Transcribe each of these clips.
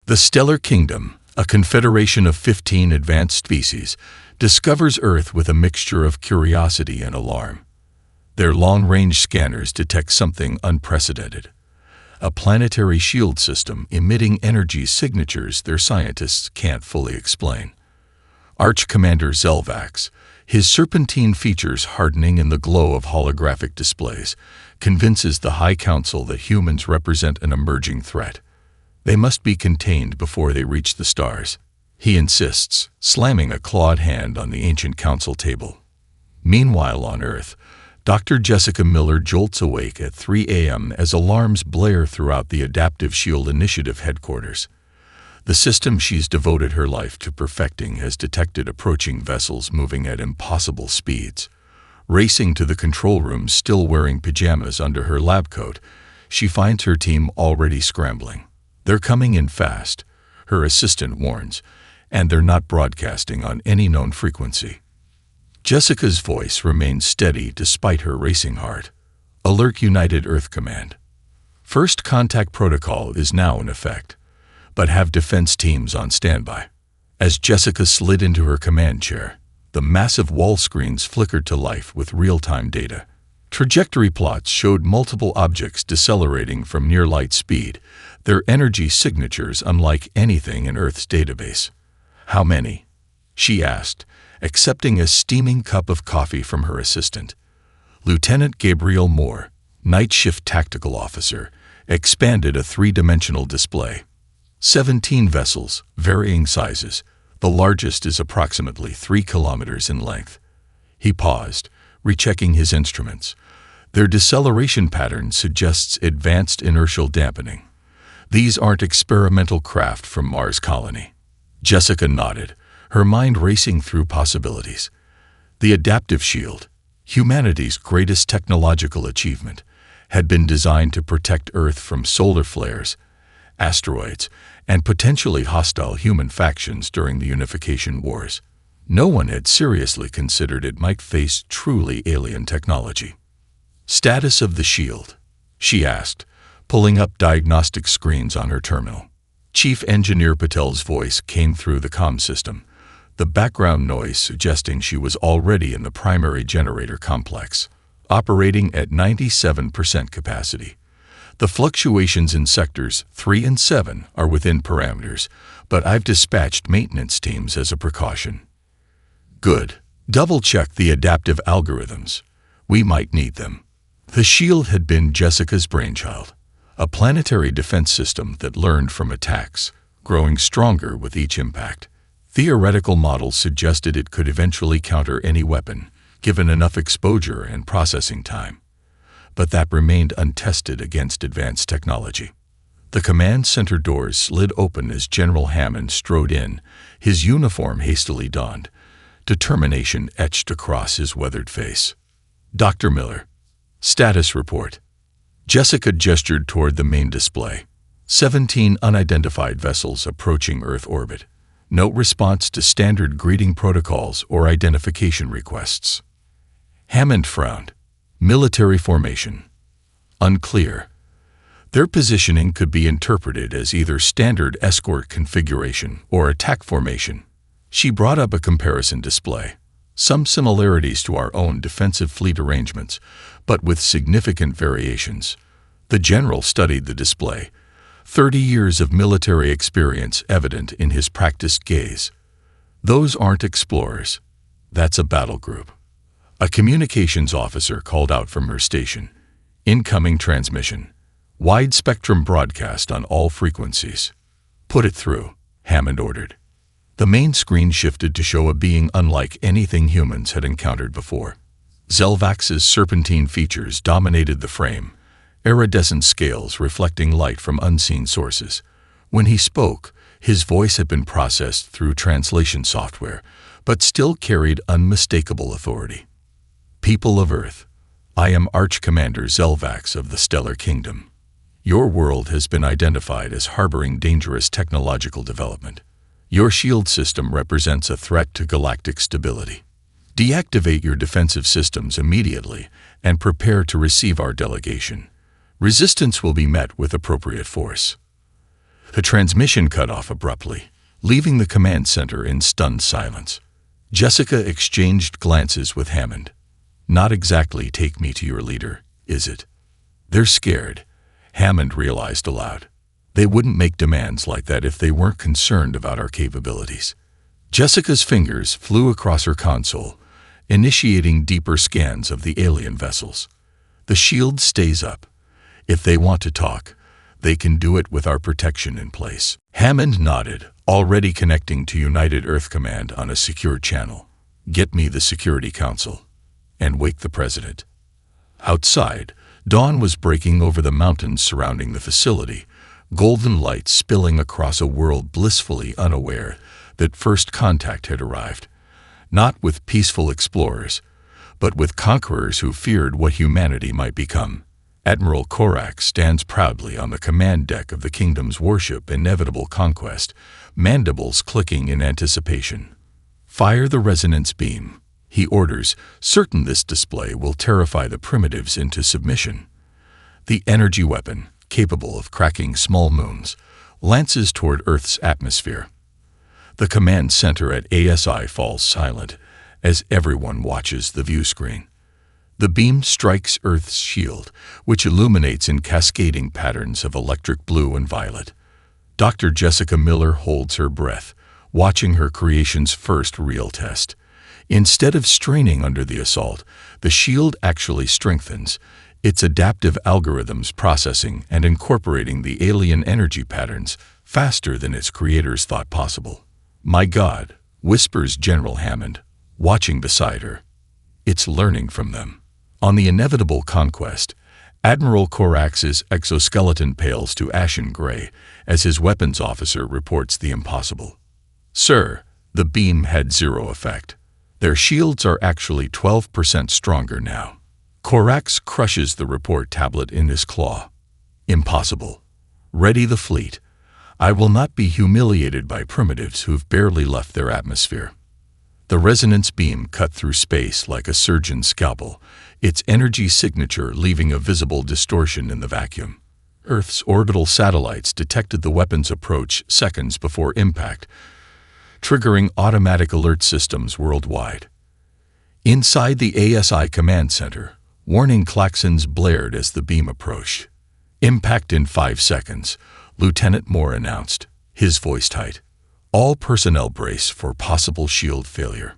The Stellar Kingdom, a confederation of 15 advanced species, discovers Earth with a mixture of curiosity and alarm. Their long-range scanners detect something unprecedented: a planetary shield system emitting energy signatures their scientists can't fully explain. Arch Commander Zelvax, his serpentine features hardening in the glow of holographic displays, convinces the High Council that humans represent an emerging threat. They must be contained before they reach the stars, he insists, slamming a clawed hand on the ancient council table. Meanwhile on Earth, Dr. Jessica Miller jolts awake at 3 a.m. as alarms blare throughout the Adaptive Shield Initiative headquarters. The system she's devoted her life to perfecting has detected approaching vessels moving at impossible speeds. Racing to the control room, still wearing pajamas under her lab coat, she finds her team already scrambling. They're coming in fast, her assistant warns, and they're not broadcasting on any known frequency. Jessica's voice remains steady despite her racing heart. Alert United Earth Command. First contact protocol is now in effect, but have defense teams on standby. As Jessica slid into her command chair, the massive wall screens flickered to life with real-time data. Trajectory plots showed multiple objects decelerating from near light speed, their energy signatures unlike anything in Earth's database. How many? She asked, accepting a steaming cup of coffee from her assistant. Lieutenant Gabriel Moore, night shift tactical officer, expanded a three-dimensional display. 17 vessels, varying sizes. The largest is approximately 3 kilometers in length. He paused, rechecking his instruments. Their deceleration pattern suggests advanced inertial dampening. These aren't experimental craft from Mars colony. Jessica nodded, her mind racing through possibilities. The Adaptive Shield, humanity's greatest technological achievement, had been designed to protect Earth from solar flares, asteroids, and potentially hostile human factions during the Unification Wars. No one had seriously considered it might face truly alien technology. Status of the shield, she asked, pulling up diagnostic screens on her terminal. Chief Engineer Patel's voice came through the comm system, the background noise suggesting she was already in the primary generator complex, operating at 97% capacity. The fluctuations in sectors 3 and 7 are within parameters, but I've dispatched maintenance teams as a precaution. Good. Double-check the adaptive algorithms. We might need them. The shield had been Jessica's brainchild, a planetary defense system that learned from attacks, growing stronger with each impact. Theoretical models suggested it could eventually counter any weapon, given enough exposure and processing time. But that remained untested against advanced technology. The command center doors slid open as General Hammond strode in, his uniform hastily donned, determination etched across his weathered face. Dr. Miller. Status report. Jessica gestured toward the main display. 17 unidentified vessels approaching Earth orbit. No response to standard greeting protocols or identification requests. Hammond frowned. Military formation. Unclear. Their positioning could be interpreted as either standard escort configuration or attack formation. She brought up a comparison display. Some similarities to our own defensive fleet arrangements, but with significant variations. The general studied the display, 30 years of military experience evident in his practiced gaze. Those aren't explorers. That's a battle group. A communications officer called out from her station. Incoming transmission. Wide-spectrum broadcast on all frequencies. Put it through, Hammond ordered. The main screen shifted to show a being unlike anything humans had encountered before. Zelvax's serpentine features dominated the frame, iridescent scales reflecting light from unseen sources. When he spoke, his voice had been processed through translation software, but still carried unmistakable authority. People of Earth, I am Arch Commander Zelvax of the Stellar Kingdom. Your world has been identified as harboring dangerous technological development. Your shield system represents a threat to galactic stability. Deactivate your defensive systems immediately and prepare to receive our delegation. Resistance will be met with appropriate force. The transmission cut off abruptly, leaving the command center in stunned silence. Jessica exchanged glances with Hammond. Not exactly take me to your leader, is it? They're scared, Hammond realized aloud. They wouldn't make demands like that if they weren't concerned about our capabilities. Jessica's fingers flew across her console, initiating deeper scans of the alien vessels. The shield stays up. If they want to talk, they can do it with our protection in place. Hammond nodded, already connecting to United Earth Command on a secure channel. Get me the Security Council. And wake the President. Outside, dawn was breaking over the mountains surrounding the facility, golden light spilling across a world blissfully unaware that first contact had arrived. Not with peaceful explorers, but with conquerors who feared what humanity might become. Admiral Korak stands proudly on the command deck of the kingdom's warship Inevitable Conquest, mandibles clicking in anticipation. Fire the resonance beam, he orders, certain this display will terrify the primitives into submission. The energy weapon, capable of cracking small moons, lances toward Earth's atmosphere. The command center at ASI falls silent as everyone watches the view screen. The beam strikes Earth's shield, which illuminates in cascading patterns of electric blue and violet. Dr. Jessica Miller holds her breath, watching her creation's first real test. Instead of straining under the assault, the shield actually strengthens, its adaptive algorithms processing and incorporating the alien energy patterns faster than its creators thought possible. My God, whispers General Hammond, watching beside her. It's learning from them. On the Inevitable Conquest, Admiral Korax's exoskeleton pales to ashen gray as his weapons officer reports the impossible. Sir, the beam had zero effect. Their shields are actually 12% stronger now. Korax crushes the report tablet in his claw. Impossible. Ready the fleet. I will not be humiliated by primitives who've barely left their atmosphere. The resonance beam cut through space like a surgeon's scalpel, its energy signature leaving a visible distortion in the vacuum. Earth's orbital satellites detected the weapon's approach seconds before impact, triggering automatic alert systems worldwide. Inside the ASI command center, warning klaxons blared as the beam approached. Impact in 5 seconds, Lieutenant Moore announced, his voice tight. All personnel brace for possible shield failure.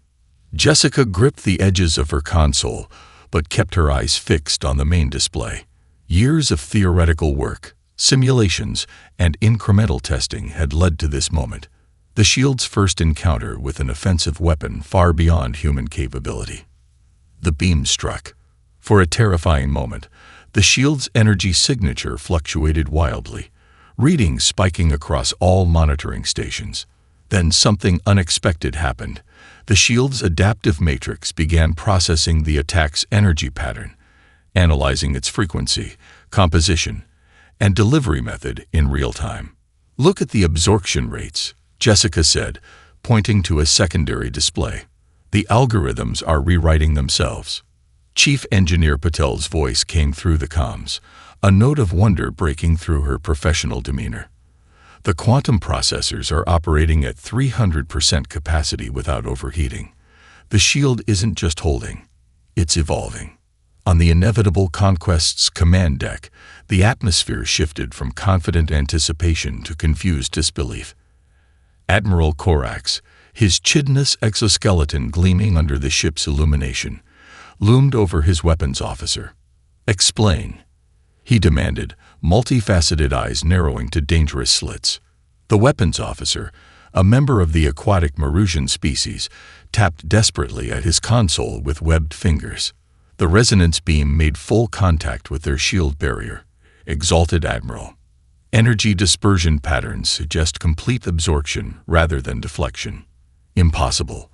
Jessica gripped the edges of her console, but kept her eyes fixed on the main display. Years of theoretical work, simulations, and incremental testing had led to this moment. The shield's first encounter with an offensive weapon far beyond human capability. The beam struck. For a terrifying moment, the shield's energy signature fluctuated wildly, readings spiking across all monitoring stations. Then something unexpected happened. The shield's adaptive matrix began processing the attack's energy pattern, analyzing its frequency, composition, and delivery method in real time. Look at the absorption rates, Jessica said, pointing to a secondary display. The algorithms are rewriting themselves. Chief Engineer Patel's voice came through the comms, a note of wonder breaking through her professional demeanor. The quantum processors are operating at 300% capacity without overheating. The shield isn't just holding, it's evolving. On the Inevitable Conquest's command deck, the atmosphere shifted from confident anticipation to confused disbelief. Admiral Korax, his chidnous exoskeleton gleaming under the ship's illumination, loomed over his weapons officer. Explain, he demanded, multifaceted eyes narrowing to dangerous slits. The weapons officer, a member of the aquatic Marusian species, tapped desperately at his console with webbed fingers. The resonance beam made full contact with their shield barrier. Exalted Admiral. Energy dispersion patterns suggest complete absorption rather than deflection. Impossible.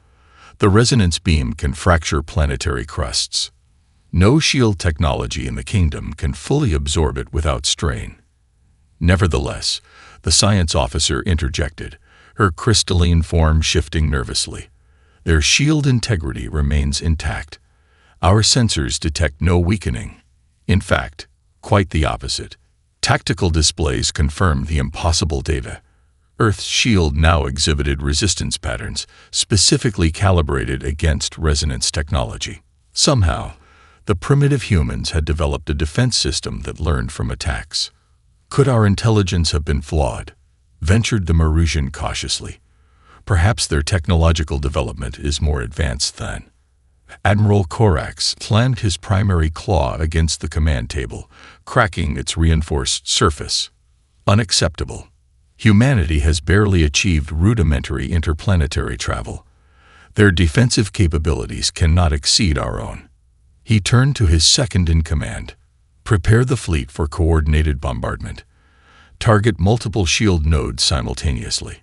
The resonance beam can fracture planetary crusts. No shield technology in the kingdom can fully absorb it without strain. Nevertheless, the science officer interjected, her crystalline form shifting nervously. Their shield integrity remains intact. Our sensors detect no weakening. In fact, quite the opposite. Tactical displays confirmed the impossible data. Earth's shield now exhibited resistance patterns, specifically calibrated against resonance technology. Somehow, the primitive humans had developed a defense system that learned from attacks. Could our intelligence have been flawed? Ventured the Marusian cautiously. Perhaps their technological development is more advanced than. Admiral Korax slammed his primary claw against the command table, cracking its reinforced surface. Unacceptable. Humanity has barely achieved rudimentary interplanetary travel. Their defensive capabilities cannot exceed our own. He turned to his second-in-command. Prepare the fleet for coordinated bombardment. Target multiple shield nodes simultaneously.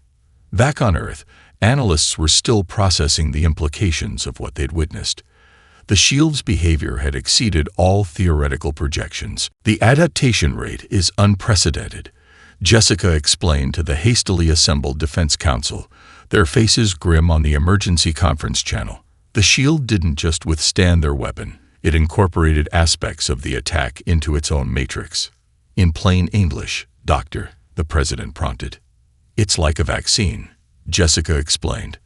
Back on Earth, analysts were still processing the implications of what they'd witnessed. The shield's behavior had exceeded all theoretical projections. The adaptation rate is unprecedented, Jessica explained to the hastily assembled Defense Council, their faces grim on the emergency conference channel. The shield didn't just withstand their weapon, it incorporated aspects of the attack into its own matrix. In plain English, Doctor, the President prompted. It's like a vaccine, Jessica explained.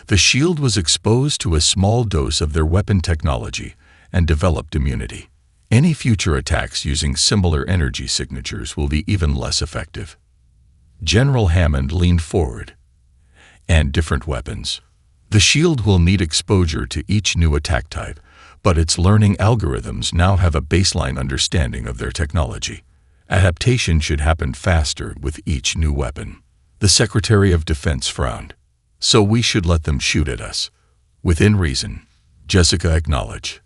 The shield was exposed to a small dose of their weapon technology and developed immunity. Any future attacks using similar energy signatures will be even less effective. General Hammond leaned forward. And different weapons. The shield will need exposure to each new attack type, but its learning algorithms now have a baseline understanding of their technology. Adaptation should happen faster with each new weapon. The Secretary of Defense frowned. So we should let them shoot at us. Within reason, Jessica acknowledged.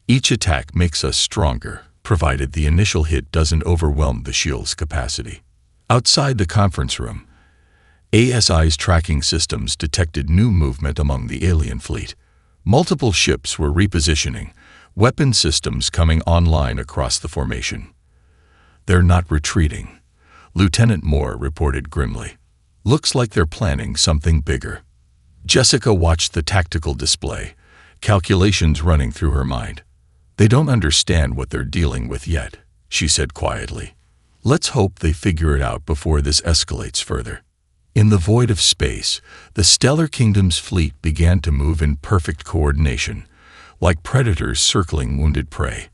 Each attack makes us stronger, provided the initial hit doesn't overwhelm the shield's capacity. Outside the conference room, ASI's tracking systems detected new movement among the alien fleet. Multiple ships were repositioning, weapon systems coming online across the formation. They're not retreating, Lieutenant Moore reported grimly. Looks like they're planning something bigger. Jessica watched the tactical display, calculations running through her mind. They don't understand what they're dealing with yet, she said quietly. Let's hope they figure it out before this escalates further. In the void of space, the Stellar Kingdom's fleet began to move in perfect coordination, like predators circling wounded prey.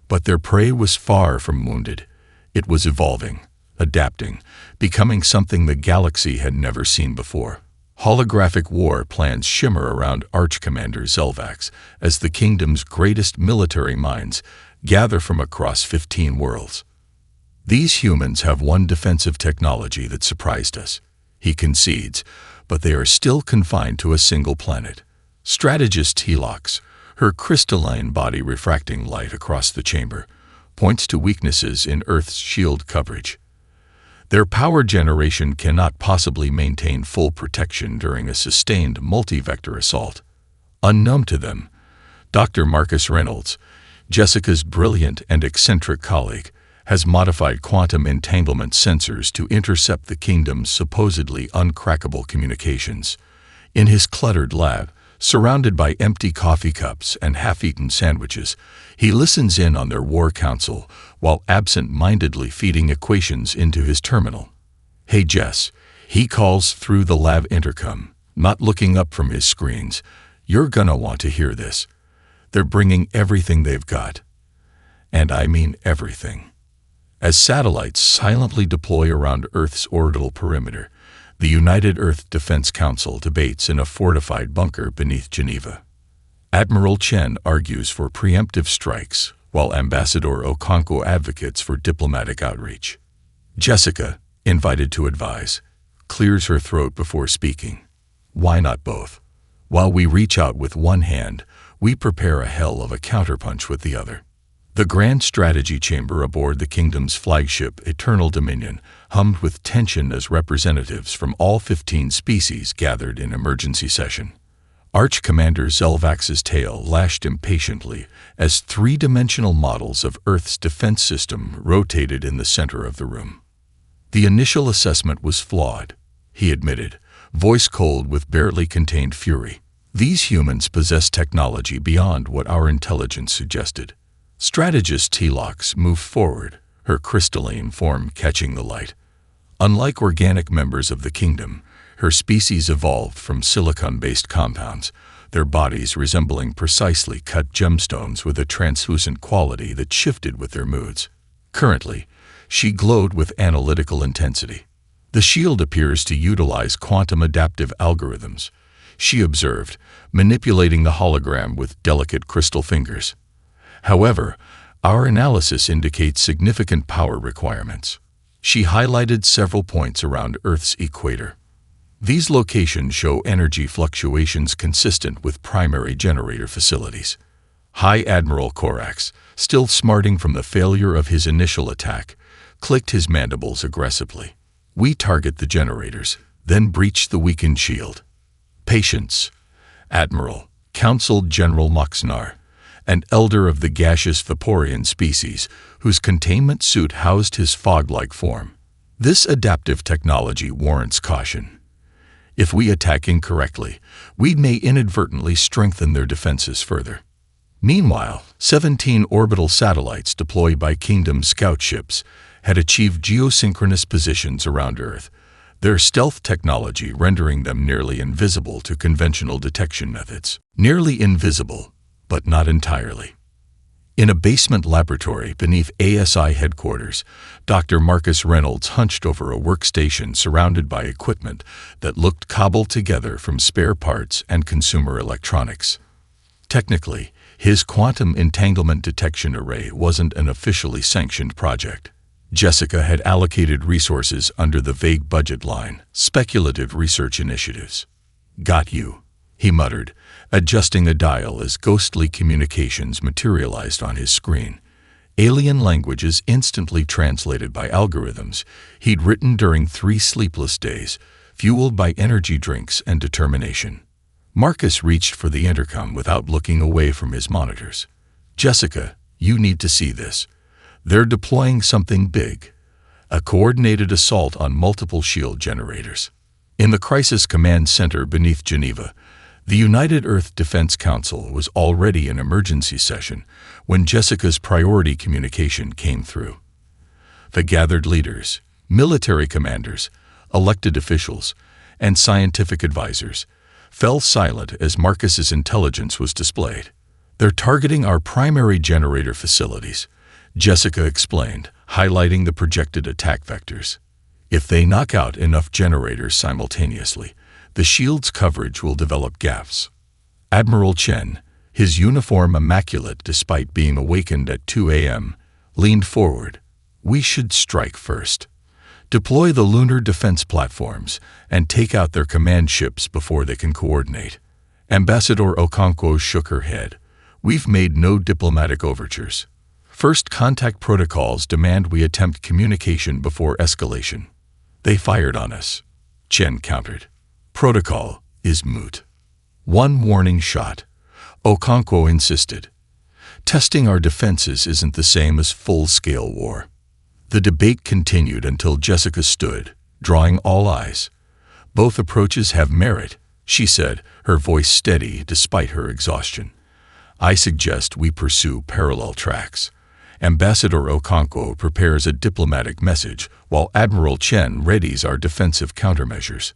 But their prey was far from wounded. It was evolving, adapting, becoming something the galaxy had never seen before. Holographic war plans shimmer around Arch-Commander Zelvax as the kingdom's greatest military minds gather from across 15 worlds. These humans have one defensive technology that surprised us, he concedes, but they are still confined to a single planet. Strategist Helox, her crystalline body refracting light across the chamber, points to weaknesses in Earth's shield coverage. Their power generation cannot possibly maintain full protection during a sustained multi-vector assault. Unknown to them, Dr. Marcus Reynolds, Jessica's brilliant and eccentric colleague, has modified quantum entanglement sensors to intercept the kingdom's supposedly uncrackable communications. In his cluttered lab, surrounded by empty coffee cups and half-eaten sandwiches, he listens in on their war council while absent-mindedly feeding equations into his terminal. Hey Jess, he calls through the lab intercom, not looking up from his screens. You're gonna want to hear this. They're bringing everything they've got. And I mean everything. As satellites silently deploy around Earth's orbital perimeter, the United Earth Defense Council debates in a fortified bunker beneath Geneva. Admiral Chen argues for preemptive strikes, while Ambassador Okonkwo advocates for diplomatic outreach. Jessica, invited to advise, clears her throat before speaking. Why not both? While we reach out with one hand, we prepare a hell of a counterpunch with the other. The grand strategy chamber aboard the kingdom's flagship Eternal Dominion hummed with tension as representatives from all 15 species gathered in emergency session. Arch-Commander Zelvax's tail lashed impatiently as three-dimensional models of Earth's defense system rotated in the center of the room. The initial assessment was flawed, he admitted, voice cold with barely contained fury. These humans possess technology beyond what our intelligence suggested. Strategist Helox moved forward, her crystalline form catching the light. Unlike organic members of the kingdom, her species evolved from silicon-based compounds, their bodies resembling precisely cut gemstones with a translucent quality that shifted with their moods. Currently, she glowed with analytical intensity. The shield appears to utilize quantum adaptive algorithms, she observed, manipulating the hologram with delicate crystal fingers. However, our analysis indicates significant power requirements. She highlighted several points around Earth's equator. These locations show energy fluctuations consistent with primary generator facilities. High Admiral Korax, still smarting from the failure of his initial attack, clicked his mandibles aggressively. We target the generators, then breach the weakened shield. Patience, Admiral, counseled General Moxnar, an elder of the gaseous Vaporean species whose containment suit housed his fog-like form. This adaptive technology warrants caution. If we attack incorrectly, we may inadvertently strengthen their defenses further. Meanwhile, 17 orbital satellites deployed by Kingdom scout ships had achieved geosynchronous positions around Earth, their stealth technology rendering them nearly invisible to conventional detection methods. Nearly invisible, but not entirely. In a basement laboratory beneath ASI headquarters, Dr. Marcus Reynolds hunched over a workstation surrounded by equipment that looked cobbled together from spare parts and consumer electronics. Technically, his quantum entanglement detection array wasn't an officially sanctioned project. Jessica had allocated resources under the vague budget line, speculative research initiatives. "Got you," he muttered, adjusting a dial as ghostly communications materialized on his screen. Alien languages instantly translated by algorithms he'd written during 3 sleepless days, fueled by energy drinks and determination. Marcus reached for the intercom without looking away from his monitors. "Jessica, you need to see this. They're deploying something big. A coordinated assault on multiple shield generators." In the Crisis Command Center beneath Geneva, the United Earth Defense Council was already in emergency session when Jessica's priority communication came through. The gathered leaders, military commanders, elected officials, and scientific advisors fell silent as Marcus's intelligence was displayed. "They're targeting our primary generator facilities," Jessica explained, highlighting the projected attack vectors. "If they knock out enough generators simultaneously, the shield's coverage will develop gaps." Admiral Chen, his uniform immaculate despite being awakened at 2 a.m., leaned forward. "We should strike first. Deploy the lunar defense platforms and take out their command ships before they can coordinate." Ambassador Okonkwo shook her head. "We've made no diplomatic overtures. First contact protocols demand we attempt communication before escalation." "They fired on us," Chen countered. "Protocol is moot." "One warning shot," Okonkwo insisted. "Testing our defenses isn't the same as full-scale war." The debate continued until Jessica stood, drawing all eyes. "Both approaches have merit," she said, her voice steady despite her exhaustion. "I suggest we pursue parallel tracks. Ambassador Okonkwo prepares a diplomatic message while Admiral Chen readies our defensive countermeasures."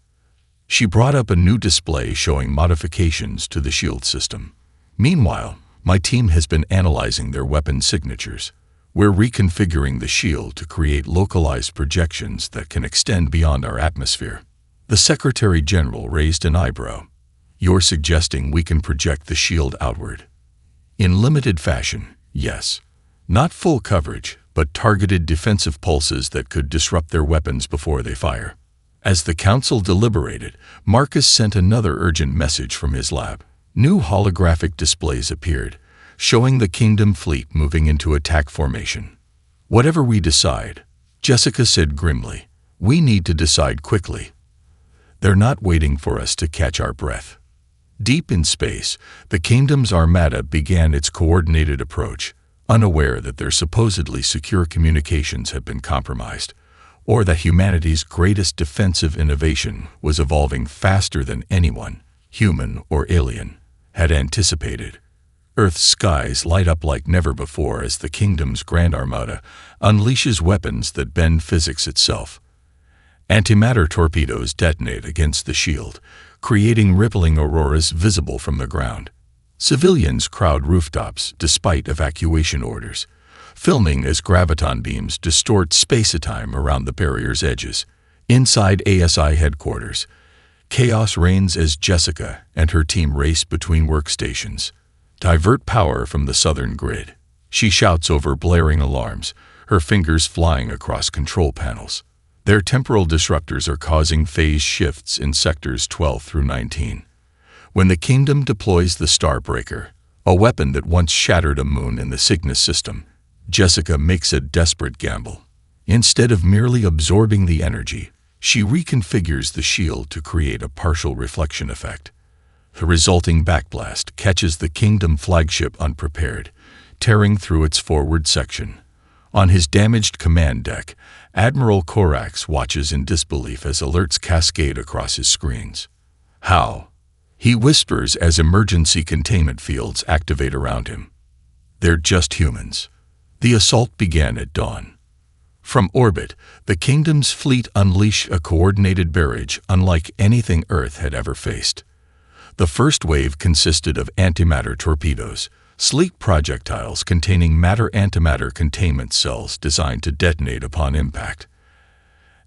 She brought up a new display showing modifications to the shield system. "Meanwhile, my team has been analyzing their weapon signatures. We're reconfiguring the shield to create localized projections that can extend beyond our atmosphere." The Secretary General raised an eyebrow. "You're suggesting we can project the shield outward?" "In limited fashion, yes. Not full coverage, but targeted defensive pulses that could disrupt their weapons before they fire." As the council deliberated, Marcus sent another urgent message from his lab. New holographic displays appeared, showing the Kingdom fleet moving into attack formation. "Whatever we decide," Jessica said grimly, "we need to decide quickly. They're not waiting for us to catch our breath." Deep in space, the Kingdom's armada began its coordinated approach, unaware that their supposedly secure communications had been compromised, or that humanity's greatest defensive innovation was evolving faster than anyone, human or alien, had anticipated. Earth's skies light up like never before as the kingdom's Grand Armada unleashes weapons that bend physics itself. Antimatter torpedoes detonate against the shield, creating rippling auroras visible from the ground. Civilians crowd rooftops despite evacuation orders, filming as graviton beams distort space-time around the barrier's edges. Inside ASI headquarters, chaos reigns as Jessica and her team race between workstations, divert power from the southern grid. She shouts over blaring alarms, her fingers flying across control panels. Their temporal disruptors are causing phase shifts in sectors 12 through 19. When the kingdom deploys the Starbreaker, a weapon that once shattered a moon in the Cygnus system, Jessica makes a desperate gamble. Instead of merely absorbing the energy, she reconfigures the shield to create a partial reflection effect. The resulting backblast catches the Kingdom flagship unprepared, tearing through its forward section. On his damaged command deck, Admiral Korax watches in disbelief as alerts cascade across his screens. "How?" he whispers as emergency containment fields activate around him. "They're just humans." The assault began at dawn. From orbit, the Kingdom's fleet unleashed a coordinated barrage unlike anything Earth had ever faced. The first wave consisted of antimatter torpedoes, sleek projectiles containing matter-antimatter containment cells designed to detonate upon impact.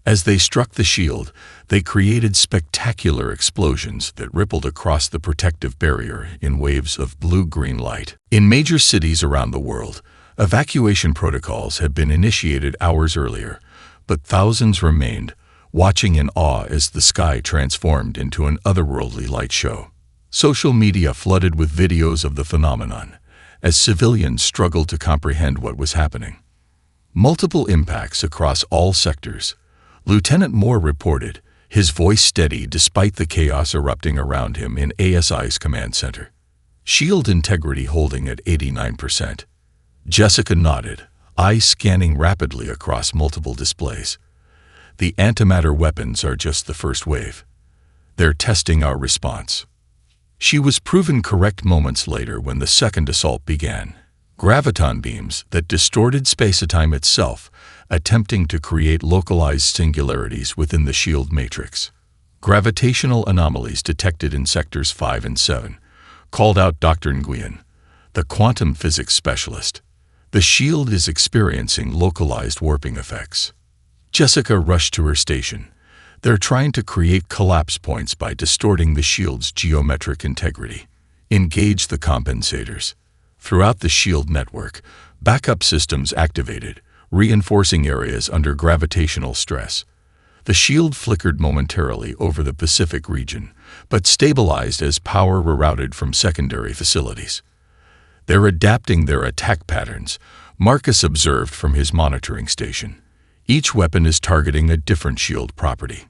As they struck the shield, they created spectacular explosions that rippled across the protective barrier in waves of blue-green light. In major cities around the world, evacuation protocols had been initiated hours earlier, but thousands remained, watching in awe as the sky transformed into an otherworldly light show. Social media flooded with videos of the phenomenon, as civilians struggled to comprehend what was happening. Multiple impacts across all sectors. Lieutenant Moore reported, his voice steady despite the chaos erupting around him in ASI's command center. Shield integrity holding at 89%. Jessica nodded, eyes scanning rapidly across multiple displays. The antimatter weapons are just the first wave. They're testing our response. She was proven correct moments later when the second assault began. Graviton beams that distorted space-time itself, attempting to create localized singularities within the shield matrix. Gravitational anomalies detected in sectors 5 and 7, called out Dr. Nguyen, the quantum physics specialist. The shield is experiencing localized warping effects. Jessica rushed to her station. They're trying to create collapse points by distorting the shield's geometric integrity. Engage the compensators. Throughout the shield network, backup systems activated, reinforcing areas under gravitational stress. The shield flickered momentarily over the Pacific region, but stabilized as power rerouted from secondary facilities. They're adapting their attack patterns, Marcus observed from his monitoring station. Each weapon is targeting a different shield property.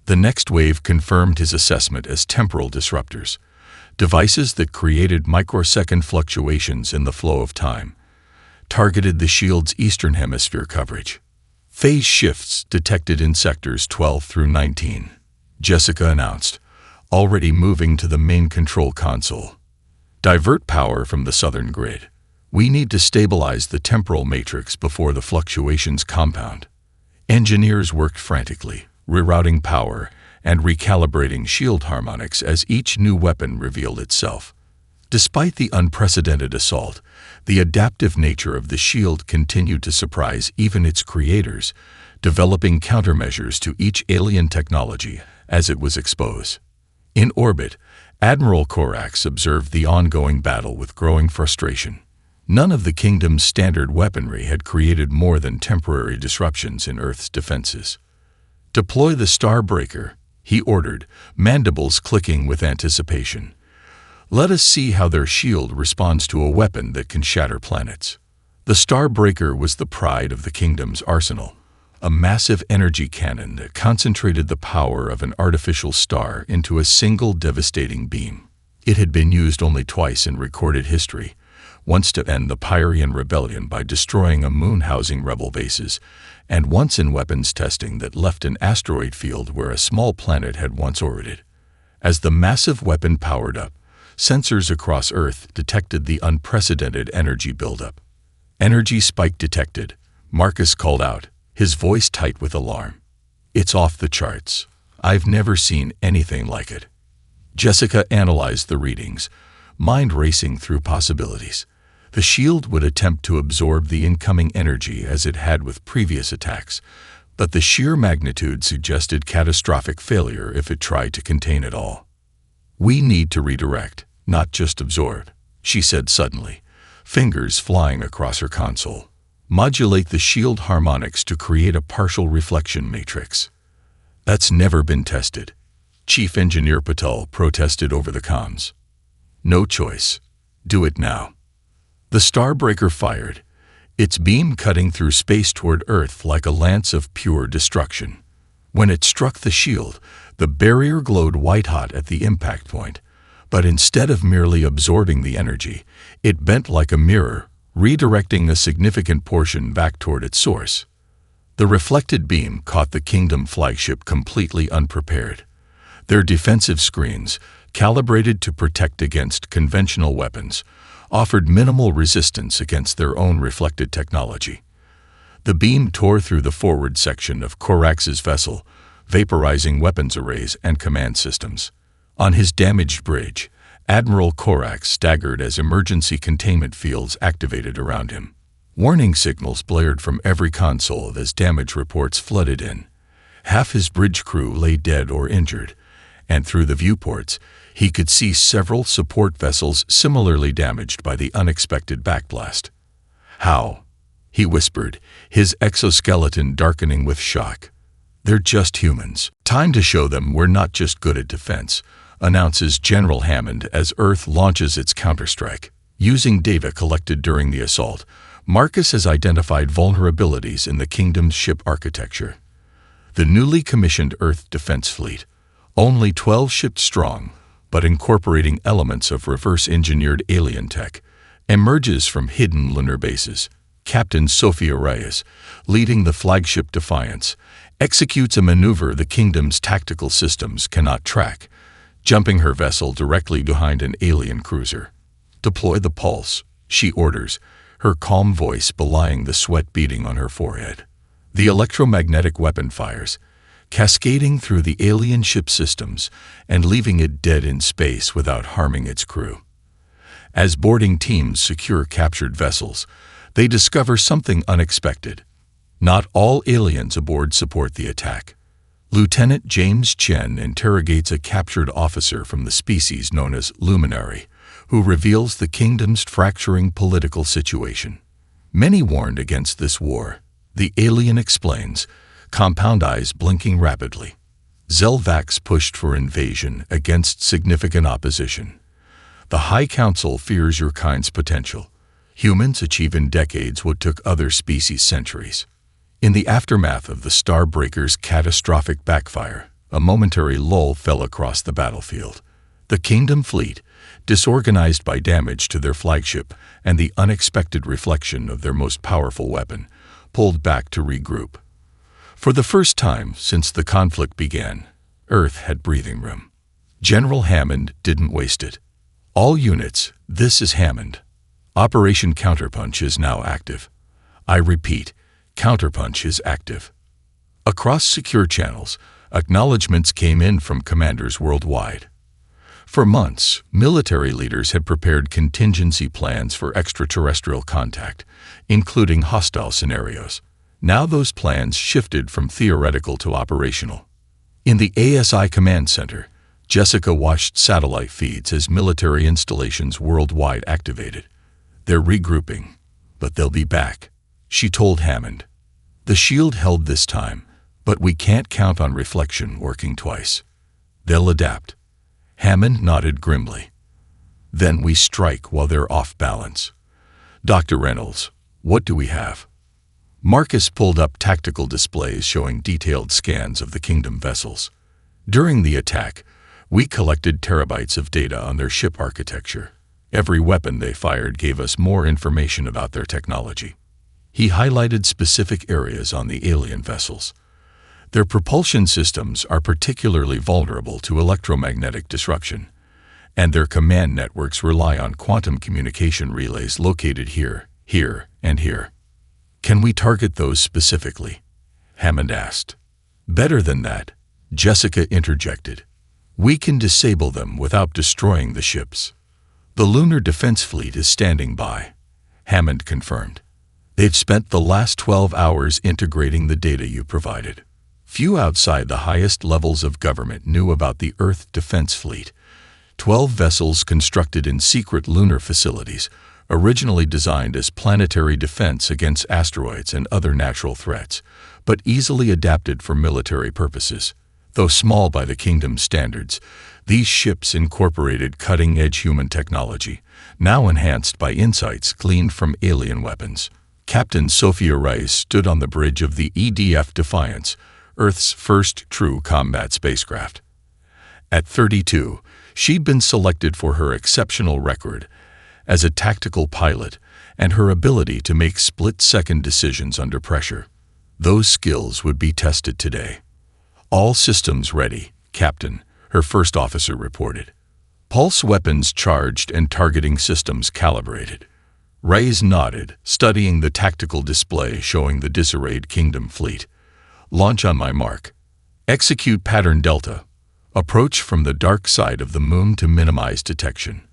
The next wave confirmed his assessment as temporal disruptors, devices that created microsecond fluctuations in the flow of time, targeted the shield's eastern hemisphere coverage. Phase shifts detected in sectors 12 through 19, Jessica announced, already moving to the main control console. Divert power from the southern grid. We need to stabilize the temporal matrix before the fluctuations compound. Engineers worked frantically, rerouting power and recalibrating shield harmonics as each new weapon revealed itself. Despite the unprecedented assault, the adaptive nature of the shield continued to surprise even its creators, developing countermeasures to each alien technology as it was exposed. In orbit, Admiral Korax observed the ongoing battle with growing frustration. None of the kingdom's standard weaponry had created more than temporary disruptions in Earth's defenses. "Deploy the Starbreaker," he ordered, mandibles clicking with anticipation. "Let us see how their shield responds to a weapon that can shatter planets." The Starbreaker was the pride of the kingdom's arsenal, a massive energy cannon that concentrated the power of an artificial star into a single devastating beam. It had been used only twice in recorded history, once to end the Pyrian rebellion by destroying a moon housing rebel bases, and once in weapons testing that left an asteroid field where a small planet had once orbited. As the massive weapon powered up, sensors across Earth detected the unprecedented energy buildup. "Energy spike detected," Marcus called out, his voice tight with alarm. "It's off the charts. I've never seen anything like it." Jessica analyzed the readings, mind racing through possibilities. The shield would attempt to absorb the incoming energy as it had with previous attacks, but the sheer magnitude suggested catastrophic failure if it tried to contain it all. "We need to redirect, not just absorb," she said suddenly, fingers flying across her console. "Modulate the shield harmonics to create a partial reflection matrix." "That's never been tested," Chief Engineer Patel protested over the comms. "No choice. Do it now." The Starbreaker fired, its beam cutting through space toward Earth like a lance of pure destruction. When it struck the shield, the barrier glowed white-hot at the impact point, but instead of merely absorbing the energy, it bent like a mirror, redirecting a significant portion back toward its source. The reflected beam caught the Kingdom flagship completely unprepared. Their defensive screens, calibrated to protect against conventional weapons, offered minimal resistance against their own reflected technology. The beam tore through the forward section of Corax's vessel, vaporizing weapons arrays and command systems. On his damaged bridge, Admiral Corax staggered as emergency containment fields activated around him. Warning signals blared from every console as damage reports flooded in. Half his bridge crew lay dead or injured, and through the viewports, he could see several support vessels similarly damaged by the unexpected backblast. "How?" he whispered, his exoskeleton darkening with shock. "They're just humans. Time to show them we're not just good at defense," announces General Hammond as Earth launches its counterstrike. Using data collected during the assault, Marcus has identified vulnerabilities in the Kingdom's ship architecture. The newly commissioned Earth Defense Fleet, only 12 ships strong, but incorporating elements of reverse-engineered alien tech, emerges from hidden lunar bases. Captain Sophia Reyes, leading the flagship Defiance, executes a maneuver the Kingdom's tactical systems cannot track, jumping her vessel directly behind an alien cruiser. "Deploy the pulse," she orders, her calm voice belying the sweat beading on her forehead. The electromagnetic weapon fires, cascading through the alien ship systems and leaving it dead in space without harming its crew. As boarding teams secure captured vessels, they discover something unexpected. Not all aliens aboard support the attack. Lieutenant James Chen interrogates a captured officer from the species known as Luminary, who reveals the Kingdom's fracturing political situation. Many warned against this war, the alien explains, compound eyes blinking rapidly. Zelvax pushed for invasion against significant opposition. The High Council fears your kind's potential. Humans achieve in decades what took other species centuries. In the aftermath of the Starbreaker's catastrophic backfire, a momentary lull fell across the battlefield. The Kingdom fleet, disorganized by damage to their flagship and the unexpected reflection of their most powerful weapon, pulled back to regroup. For the first time since the conflict began, Earth had breathing room. General Hammond didn't waste it. "All units, this is Hammond. Operation Counterpunch is now active. I repeat, Counterpunch is active." Across secure channels, acknowledgments came in from commanders worldwide. For months, military leaders had prepared contingency plans for extraterrestrial contact, including hostile scenarios. Now those plans shifted from theoretical to operational. In the ASI Command Center, Jessica watched satellite feeds as military installations worldwide activated. "They're regrouping, but they'll be back," she told Hammond. "The shield held this time, but we can't count on reflection working twice. They'll adapt." Hammond nodded grimly. "Then we strike while they're off balance." "Dr. Reynolds, what do we have?" Marcus pulled up tactical displays showing detailed scans of the Kingdom vessels. During the attack, we collected terabytes of data on their ship architecture. Every weapon they fired gave us more information about their technology. He highlighted specific areas on the alien vessels. Their propulsion systems are particularly vulnerable to electromagnetic disruption. and their command networks rely on quantum communication relays located here, here, and here. Can we target those specifically? Hammond asked. Better than that, Jessica interjected. We can disable them without destroying the ships. The Lunar Defense Fleet is standing by, Hammond confirmed. They've spent the last 12 hours integrating the data you provided. Few outside the highest levels of government knew about the Earth Defense Fleet, 12 vessels constructed in secret lunar facilities, originally designed as planetary defense against asteroids and other natural threats, but easily adapted for military purposes. Though small by the kingdom's standards, these ships incorporated cutting-edge human technology, now enhanced by insights gleaned from alien weapons. Captain Sophia Rice stood on the bridge of the EDF Defiance, Earth's first true combat spacecraft. At 32, she'd been selected for her exceptional record as a tactical pilot and her ability to make split-second decisions under pressure. Those skills would be tested today. All systems ready, Captain, her first officer reported. Pulse weapons charged and targeting systems calibrated. Reyes nodded, studying the tactical display showing the disarrayed Kingdom fleet. Launch on my mark. Execute pattern Delta. Approach from the dark side of the moon to minimize detection.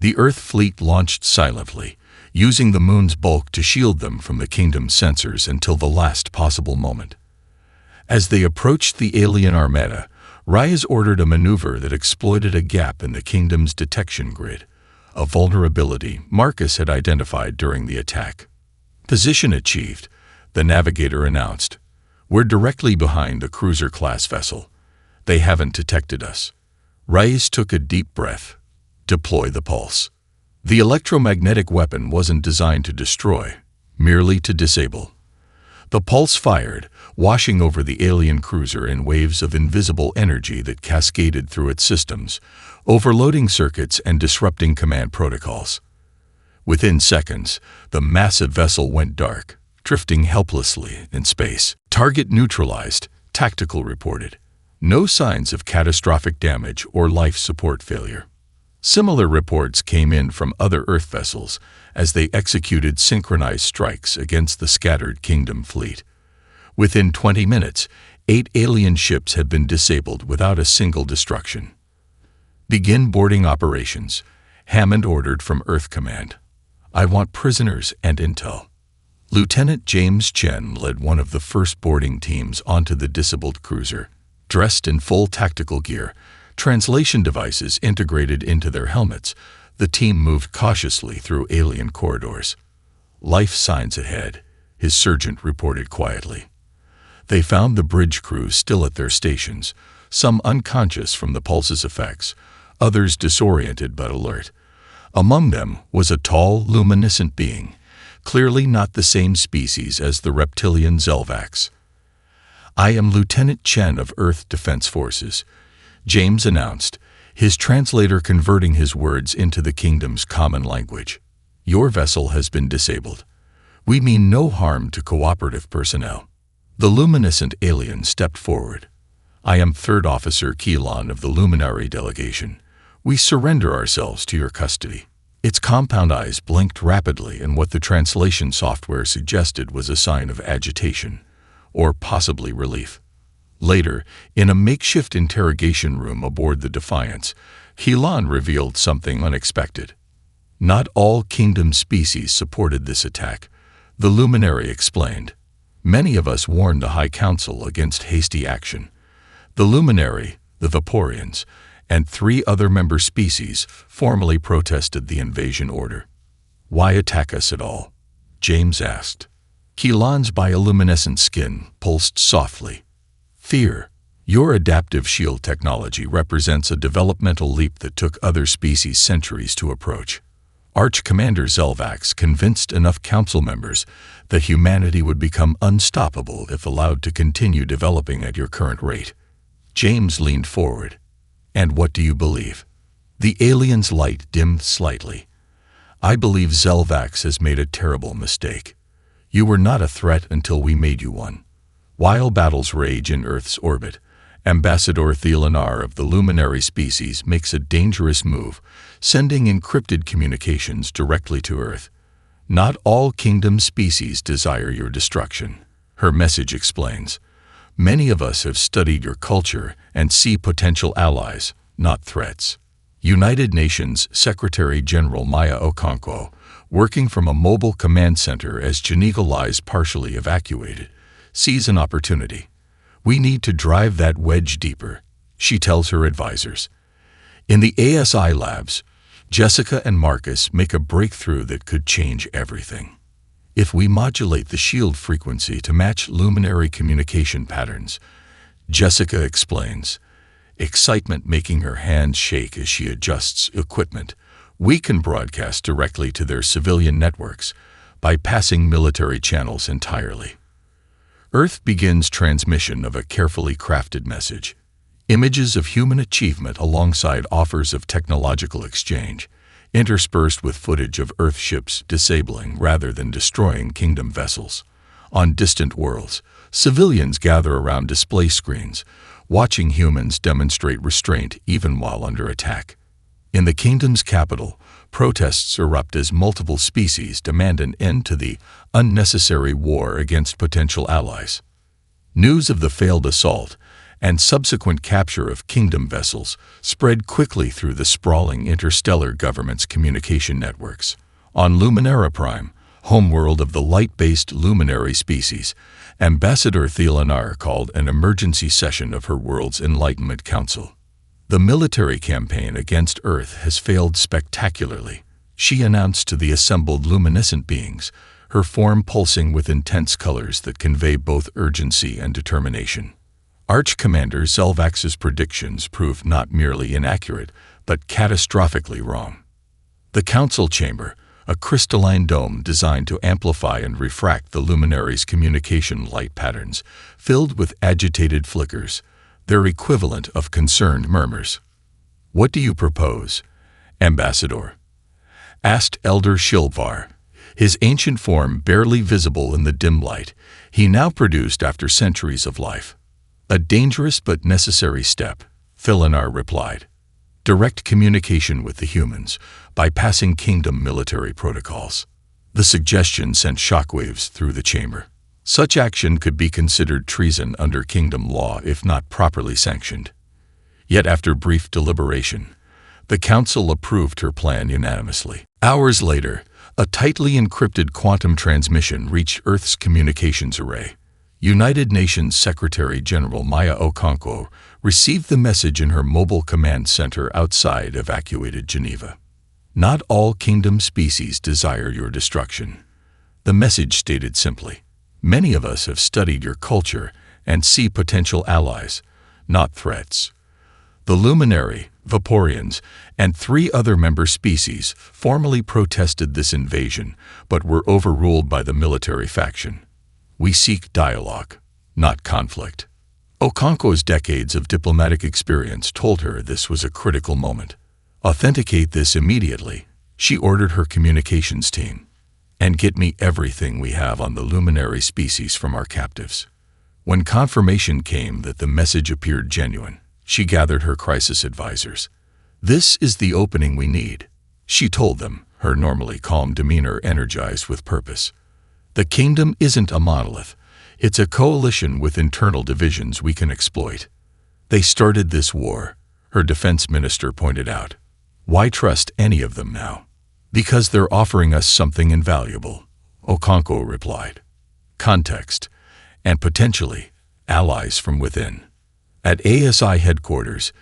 The Earth fleet launched silently, using the moon's bulk to shield them from the Kingdom's sensors until the last possible moment. As they approached the alien armada, Reyes ordered a maneuver that exploited a gap in the Kingdom's detection grid, a vulnerability Marcus had identified during the attack. Position achieved, the navigator announced. We're directly behind the cruiser-class vessel. They haven't detected us. Reyes took a deep breath. Deploy the pulse. The electromagnetic weapon wasn't designed to destroy, merely to disable. The pulse fired, washing over the alien cruiser in waves of invisible energy that cascaded through its systems, overloading circuits and disrupting command protocols. Within seconds, the massive vessel went dark, drifting helplessly in space. Target neutralized, Tactical reported. No signs of catastrophic damage or life support failure. Similar reports came in from other Earth vessels as they executed synchronized strikes against the scattered Kingdom fleet. Within 20 minutes, 8 alien ships had been disabled without a single destruction. Begin boarding operations, Hammond ordered from Earth Command. I want prisoners and intel. Lieutenant James Chen led one of the first boarding teams onto the disabled cruiser. Dressed in full tactical gear, translation devices integrated into their helmets, the team moved cautiously through alien corridors. Life signs ahead, his sergeant reported quietly. They found the bridge crew still at their stations, some unconscious from the pulse's effects, others disoriented but alert. Among them was a tall, luminescent being, clearly not the same species as the reptilian Zelvax. I am Lieutenant Chen of Earth Defense Forces, James announced, his translator converting his words into the Kingdom's common language. Your vessel has been disabled. We mean no harm to cooperative personnel. The luminescent alien stepped forward. I am Third Officer Keelan of the Luminary Delegation. We surrender ourselves to your custody. Its compound eyes blinked rapidly, and what the translation software suggested was a sign of agitation, or possibly relief. Later, in a makeshift interrogation room aboard the Defiance, Keelan revealed something unexpected. Not all Kingdom species supported this attack, the Luminary explained. Many of us warned the High Council against hasty action. The Luminary, the Vaporians, and 3 other member species formally protested the invasion order. Why attack us at all? James asked. Keelan's bioluminescent skin pulsed softly. Fear. Your adaptive shield technology represents a developmental leap that took other species centuries to approach. Arch-Commander Zelvax convinced enough council members that humanity would become unstoppable if allowed to continue developing at your current rate. James leaned forward. And what do you believe? The alien's light dimmed slightly. I believe Zelvax has made a terrible mistake. You were not a threat until we made you one. While battles rage in Earth's orbit, Ambassador Thelanar of the Luminary species makes a dangerous move, sending encrypted communications directly to Earth. Not all kingdom species desire your destruction, her message explains. Many of us have studied your culture and see potential allies, not threats. United Nations Secretary-General Maya Okonkwo, working from a mobile command center as Geneva lies partially evacuated, sees an opportunity. We need to drive that wedge deeper, she tells her advisors. In the ASI labs, Jessica and Marcus make a breakthrough that could change everything. If we modulate the shield frequency to match luminary communication patterns, Jessica explains, excitement making her hands shake as she adjusts equipment, we can broadcast directly to their civilian networks, bypassing military channels entirely. Earth begins transmission of a carefully crafted message. Images of human achievement alongside offers of technological exchange, interspersed with footage of Earth ships disabling rather than destroying kingdom vessels. On distant worlds, civilians gather around display screens, watching humans demonstrate restraint even while under attack. In the kingdom's capital, protests erupt as multiple species demand an end to the unnecessary war against potential allies. News of the failed assault and subsequent capture of kingdom vessels spread quickly through the sprawling interstellar government's communication networks. On Luminara Prime, homeworld of the light-based luminary species, Ambassador Thelanar called an emergency session of her world's Enlightenment Council. The military campaign against Earth has failed spectacularly, she announced to the assembled luminescent beings, her form pulsing with intense colors that convey both urgency and determination. Arch-Commander Zelvax's predictions proved not merely inaccurate, but catastrophically wrong. The Council Chamber, a crystalline dome designed to amplify and refract the luminary's communication light patterns, filled with agitated flickers, their equivalent of concerned murmurs. What do you propose, Ambassador? Asked Elder Shilvar, his ancient form barely visible in the dim light he now produced after centuries of life. A dangerous but necessary step, Thelanar replied. Direct communication with the humans, bypassing kingdom military protocols. The suggestion sent shockwaves through the chamber. Such action could be considered treason under kingdom law if not properly sanctioned. Yet after brief deliberation, the council approved her plan unanimously. Hours later, a tightly encrypted quantum transmission reached Earth's communications array. United Nations Secretary-General Maya Okonkwo received the message in her mobile command center outside evacuated Geneva. Not all kingdom species desire your destruction. The message stated simply, many of us have studied your culture and see potential allies, not threats. The Luminary, Vaporeans, and 3 other member species formally protested this invasion, but were overruled by the military faction. We seek dialogue, not conflict. Okonkwo's decades of diplomatic experience told her this was a critical moment. Authenticate this immediately, she ordered her communications team. And get me everything we have on the luminary species from our captives. When confirmation came that the message appeared genuine, she gathered her crisis advisors. This is the opening we need, she told them, her normally calm demeanor energized with purpose. The kingdom isn't a monolith. It's a coalition with internal divisions we can exploit. They started this war, her defense minister pointed out. Why trust any of them now? Because they're offering us something invaluable, Okonkwo replied. Context, and potentially, allies from within. At ASI headquarters,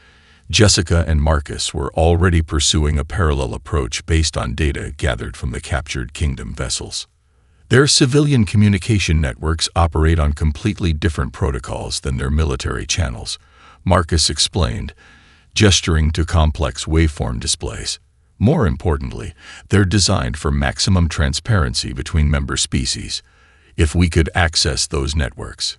Jessica and Marcus were already pursuing a parallel approach based on data gathered from the captured kingdom vessels. Their civilian communication networks operate on completely different protocols than their military channels, Marcus explained, gesturing to complex waveform displays. More importantly, they're designed for maximum transparency between member species. If we could access those networks.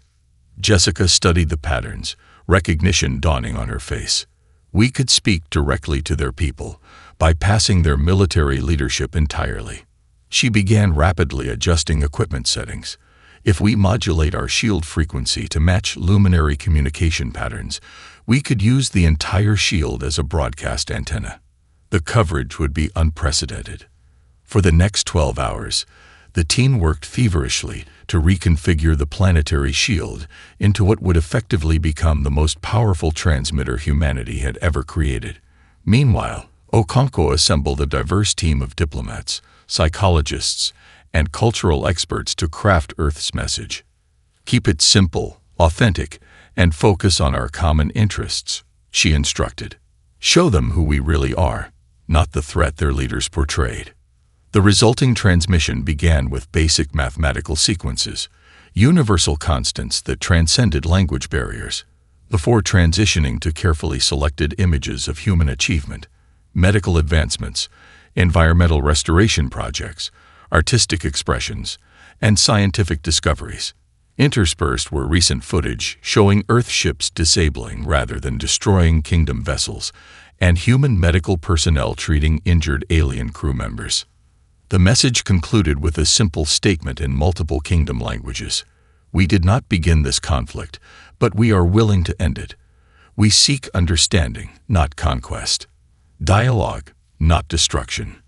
Jessica studied the patterns, recognition dawning on her face. We could speak directly to their people, bypassing their military leadership entirely. She began rapidly adjusting equipment settings, If we modulate our shield frequency to match luminary communication patterns, we could use the entire shield as a broadcast antenna. The coverage would be unprecedented. For the next 12 hours, the team worked feverishly to reconfigure the planetary shield into what would effectively become the most powerful transmitter humanity had ever created. Meanwhile, Okonkwo assembled a diverse team of diplomats, psychologists, and cultural experts to craft Earth's message. Keep it simple, authentic, and focus on our common interests, she instructed. Show them who we really are, not the threat their leaders portrayed. The resulting transmission began with basic mathematical sequences, universal constants that transcended language barriers, before transitioning to carefully selected images of human achievement, medical advancements, environmental restoration projects, artistic expressions, and scientific discoveries. Interspersed were recent footage showing Earth ships disabling rather than destroying Kingdom vessels, and human medical personnel treating injured alien crew members. The message concluded with a simple statement in multiple Kingdom languages. We did not begin this conflict, but we are willing to end it. We seek understanding, not conquest. Dialogue, not destruction.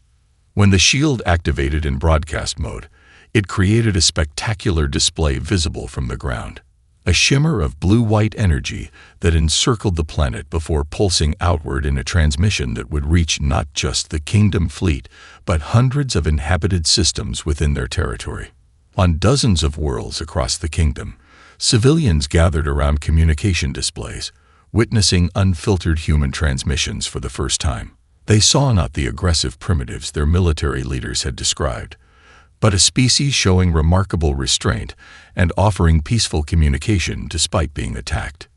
When the shield activated in broadcast mode, it created a spectacular display visible from the ground. A shimmer of blue-white energy that encircled the planet before pulsing outward in a transmission that would reach not just the Kingdom fleet, but hundreds of inhabited systems within their territory. On dozens of worlds across the Kingdom, civilians gathered around communication displays, witnessing unfiltered human transmissions for the first time. They saw not the aggressive primitives their military leaders had described, but a species showing remarkable restraint and offering peaceful communication despite being attacked.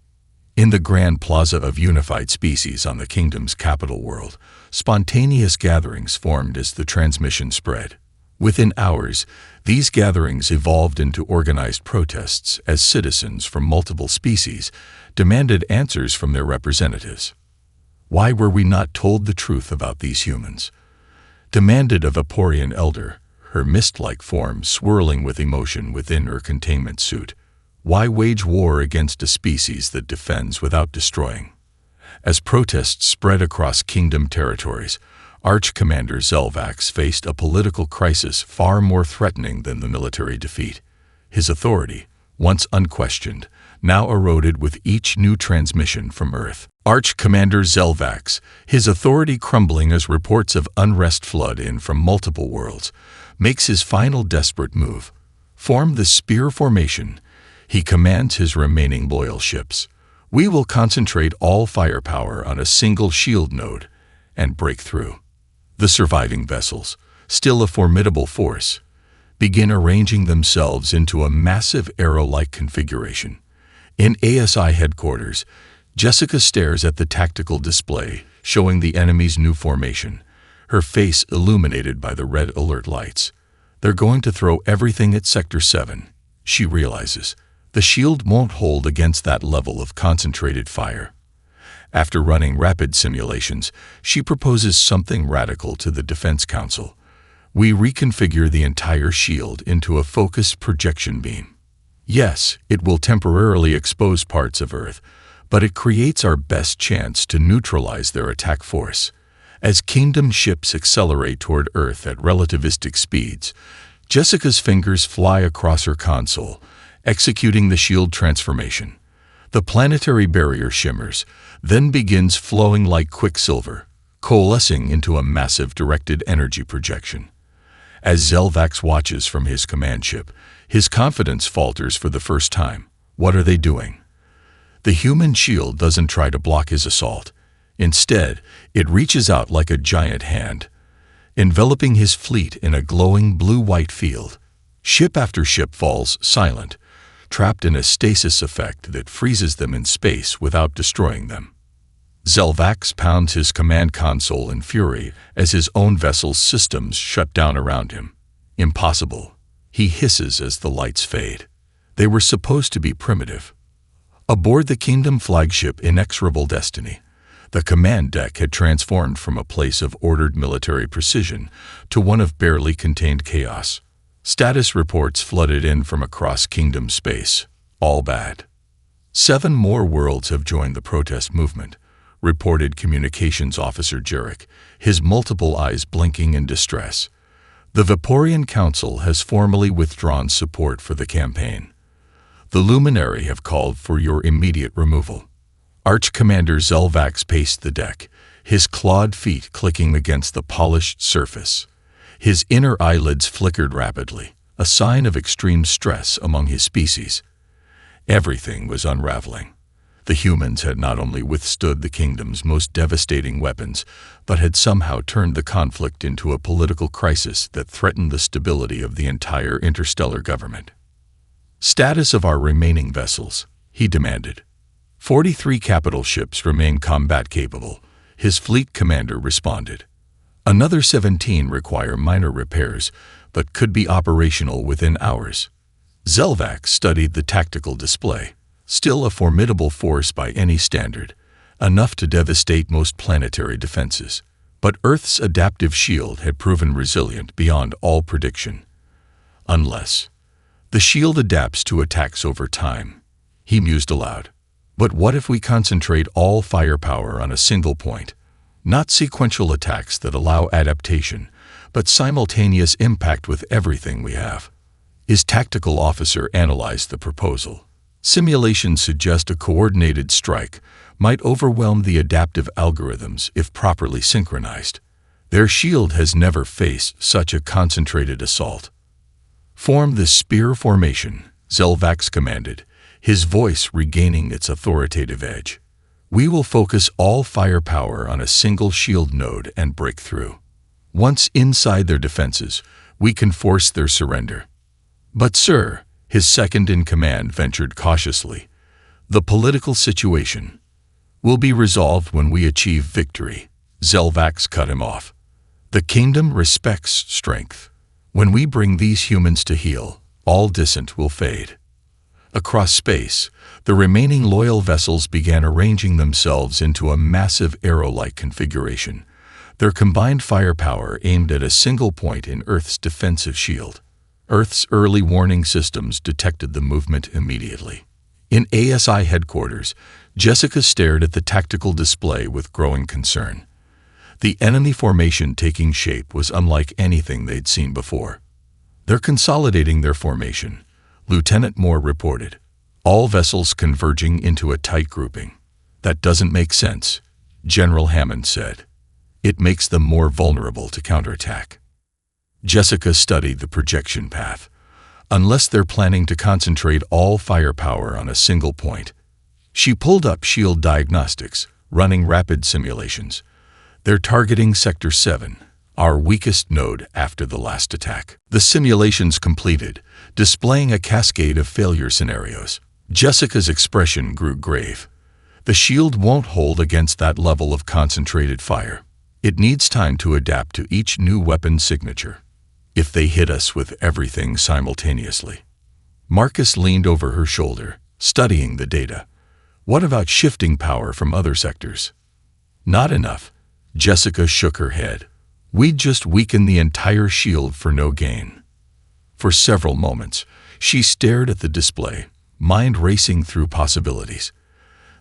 In the grand plaza of unified species on the Kingdom's capital world, spontaneous gatherings formed as the transmission spread. Within hours, these gatherings evolved into organized protests as citizens from multiple species demanded answers from their representatives. Why were we not told the truth about these humans? Demanded a Vaporean elder, her mist-like form swirling with emotion within her containment suit. Why wage war against a species that defends without destroying? As protests spread across Kingdom territories, Arch-Commander Zelvax faced a political crisis far more threatening than the military defeat. His authority, once unquestioned, now eroded with each new transmission from Earth. Arch-Commander Zelvax, his authority crumbling as reports of unrest flood in from multiple worlds, makes his final desperate move. Form the Spear Formation. He commands his remaining loyal ships. We will concentrate all firepower on a single shield node and break through. The surviving vessels, still a formidable force, begin arranging themselves into a massive arrow-like configuration. In ASI headquarters, Jessica stares at the tactical display showing the enemy's new formation, her face illuminated by the red alert lights. They're going to throw everything at Sector 7, she realizes. The shield won't hold against that level of concentrated fire. After running rapid simulations, she proposes something radical to the Defense Council. We reconfigure the entire shield into a focused projection beam. Yes, it will temporarily expose parts of Earth, but it creates our best chance to neutralize their attack force. As Kingdom ships accelerate toward Earth at relativistic speeds, Jessica's fingers fly across her console, executing the shield transformation. The planetary barrier shimmers, then begins flowing like quicksilver, coalescing into a massive directed energy projection. As Zelvax watches from his command ship, his confidence falters for the first time. What are they doing? The human shield doesn't try to block his assault. Instead, it reaches out like a giant hand, enveloping his fleet in a glowing blue-white field. Ship after ship falls silent, trapped in a stasis effect that freezes them in space without destroying them. Zelvax pounds his command console in fury as his own vessel's systems shut down around him. Impossible, he hisses as the lights fade. They were supposed to be primitive. Aboard the Kingdom flagship Inexorable Destiny, the command deck had transformed from a place of ordered military precision to one of barely contained chaos. Status reports flooded in from across kingdom space. All bad. 7 more worlds have joined the protest movement, reported Communications Officer Jarek, his multiple eyes blinking in distress. The Vaporeon Council has formally withdrawn support for the campaign. The Luminary have called for your immediate removal. Arch Commander Zelvax paced the deck, his clawed feet clicking against the polished surface. His inner eyelids flickered rapidly, a sign of extreme stress among his species. Everything was unraveling. The humans had not only withstood the kingdom's most devastating weapons, but had somehow turned the conflict into a political crisis that threatened the stability of the entire interstellar government. Status of our remaining vessels, he demanded. 43 capital ships remain combat-capable, his fleet commander responded. Another 17 require minor repairs, but could be operational within hours. Zelvax studied the tactical display, still a formidable force by any standard, enough to devastate most planetary defenses. But Earth's adaptive shield had proven resilient beyond all prediction. Unless the shield adapts to attacks over time, he mused aloud. But what if we concentrate all firepower on a single point? Not sequential attacks that allow adaptation, but simultaneous impact with everything we have. His tactical officer analyzed the proposal. Simulations suggest a coordinated strike might overwhelm the adaptive algorithms if properly synchronized. Their shield has never faced such a concentrated assault. Form the spear formation, Zelvax commanded, his voice regaining its authoritative edge. We will focus all firepower on a single shield node and break through. Once inside their defenses, we can force their surrender. But sir, his second-in-command ventured cautiously, the political situation will be resolved when we achieve victory. Zelvax cut him off. The kingdom respects strength. When we bring these humans to heel, all dissent will fade. Across space, the remaining loyal vessels began arranging themselves into a massive arrow-like configuration, their combined firepower aimed at a single point in Earth's defensive shield. Earth's early warning systems detected the movement immediately. In ASI headquarters, Jessica stared at the tactical display with growing concern. The enemy formation taking shape was unlike anything they'd seen before. They're consolidating their formation, Lieutenant Moore reported. All vessels converging into a tight grouping. That doesn't make sense, General Hammond said. It makes them more vulnerable to counterattack. Jessica studied the projection path. Unless they're planning to concentrate all firepower on a single point. She pulled up shield diagnostics, running rapid simulations. They're targeting Sector 7, our weakest node after the last attack. The simulations completed, displaying a cascade of failure scenarios. Jessica's expression grew grave. The shield won't hold against that level of concentrated fire. It needs time to adapt to each new weapon signature. If they hit us with everything simultaneously. Marcus leaned over her shoulder, studying the data. What about shifting power from other sectors? Not enough. Jessica shook her head. We'd just weaken the entire shield for no gain. For several moments, she stared at the display, mind racing through possibilities.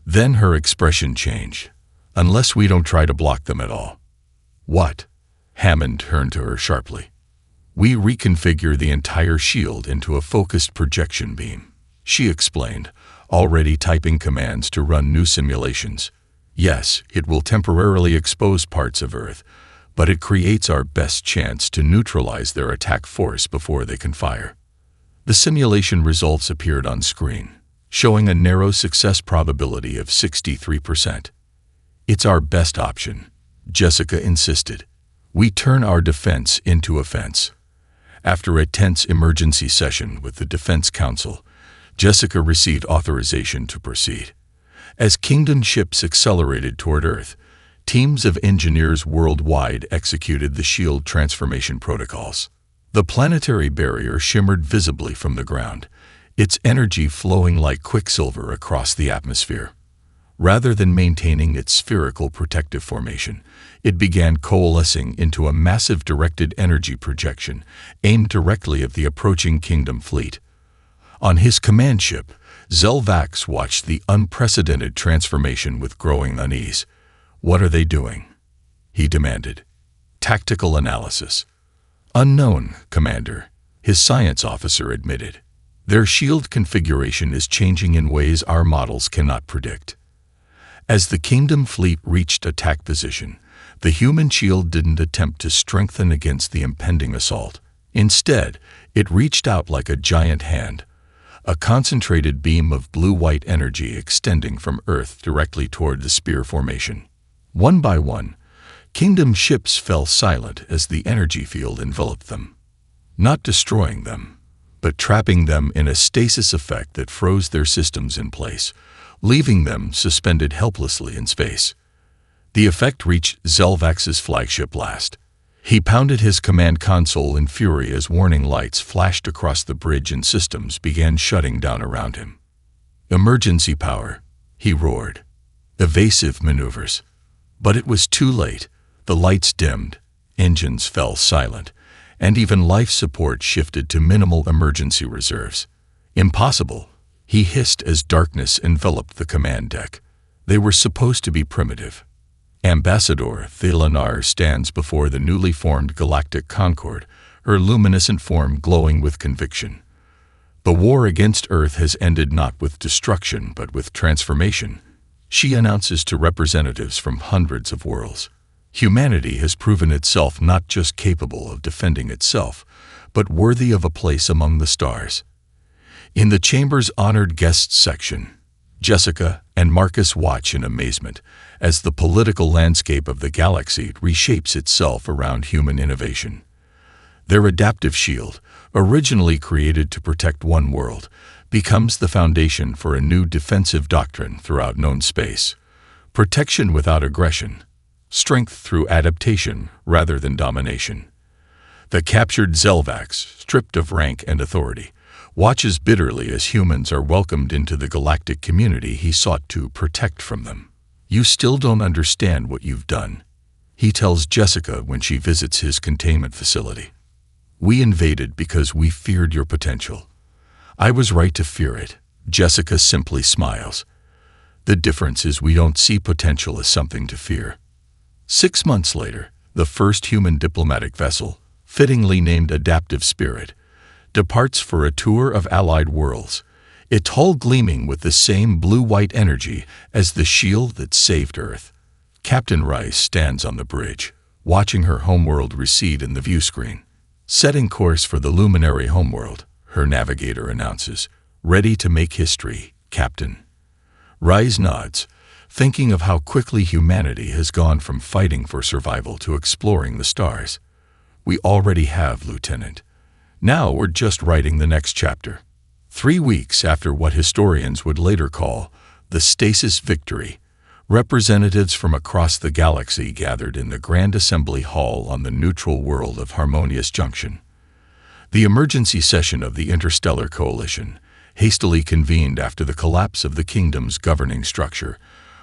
Then her expression changed. Unless we don't try to block them at all. What? Hammond turned to her sharply. We reconfigure the entire shield into a focused projection beam, she explained, already typing commands to run new simulations. Yes, it will temporarily expose parts of Earth, but it creates our best chance to neutralize their attack force before they can fire. The simulation results appeared on screen, showing a narrow success probability of 63%. It's our best option, Jessica insisted. We turn our defense into offense. After a tense emergency session with the Defense Council, Jessica received authorization to proceed. As Kingdom ships accelerated toward Earth, teams of engineers worldwide executed the shield transformation protocols. The planetary barrier shimmered visibly from the ground, its energy flowing like quicksilver across the atmosphere. Rather than maintaining its spherical protective formation, it began coalescing into a massive directed energy projection aimed directly at the approaching Kingdom fleet. On his command ship, Zelvax watched the unprecedented transformation with growing unease. "What are they doing?" he demanded. "Tactical analysis." "Unknown, Commander," his science officer admitted. "Their shield configuration is changing in ways our models cannot predict." As the Kingdom fleet reached attack position, the human shield didn't attempt to strengthen against the impending assault. Instead, it reached out like a giant hand, a concentrated beam of blue-white energy extending from Earth directly toward the spear formation. One by one, Kingdom ships fell silent as the energy field enveloped them, not destroying them, but trapping them in a stasis effect that froze their systems in place, leaving them suspended helplessly in space. The effect reached Zelvax's flagship last. He pounded his command console in fury as warning lights flashed across the bridge and systems began shutting down around him. "Emergency power," he roared. "Evasive maneuvers." But it was too late. The lights dimmed, engines fell silent, and even life support shifted to minimal emergency reserves. "Impossible," he hissed as darkness enveloped the command deck. They were supposed to be primitive. Ambassador Thelanar stands before the newly formed Galactic Concord, her luminescent form glowing with conviction. "The war against Earth has ended not with destruction but with transformation," she announces to representatives from hundreds of worlds. "Humanity has proven itself not just capable of defending itself, but worthy of a place among the stars." In the chamber's honored guests section, Jessica and Marcus watch in amazement as the political landscape of the galaxy reshapes itself around human innovation. Their adaptive shield, originally created to protect one world, becomes the foundation for a new defensive doctrine throughout known space: protection without aggression, strength through adaptation rather than domination. The captured Zelvax, stripped of rank and authority, watches bitterly as humans are welcomed into the galactic community he sought to protect from them. "You still don't understand what you've done," he tells Jessica when she visits his containment facility. "We invaded because we feared your potential." "I was right to fear it," Jessica simply smiles. "The difference is we don't see potential as something to fear." 6 months later, the first human diplomatic vessel, fittingly named Adaptive Spirit, departs for a tour of allied worlds, its hull gleaming with the same blue-white energy as the shield that saved Earth. Captain Rice stands on the bridge, watching her homeworld recede in the view screen. "Setting course for the luminary homeworld," her navigator announces. "Ready to make history, Captain." Rice nods, thinking of how quickly humanity has gone from fighting for survival to exploring the stars. "We already have, Lieutenant. Now we're just writing the next chapter." 3 weeks after what historians would later call the Stasis Victory, representatives from across the galaxy gathered in the Grand Assembly Hall on the neutral world of Harmonious Junction. The emergency session of the Interstellar Coalition, hastily convened after the collapse of the Kingdom's governing structure,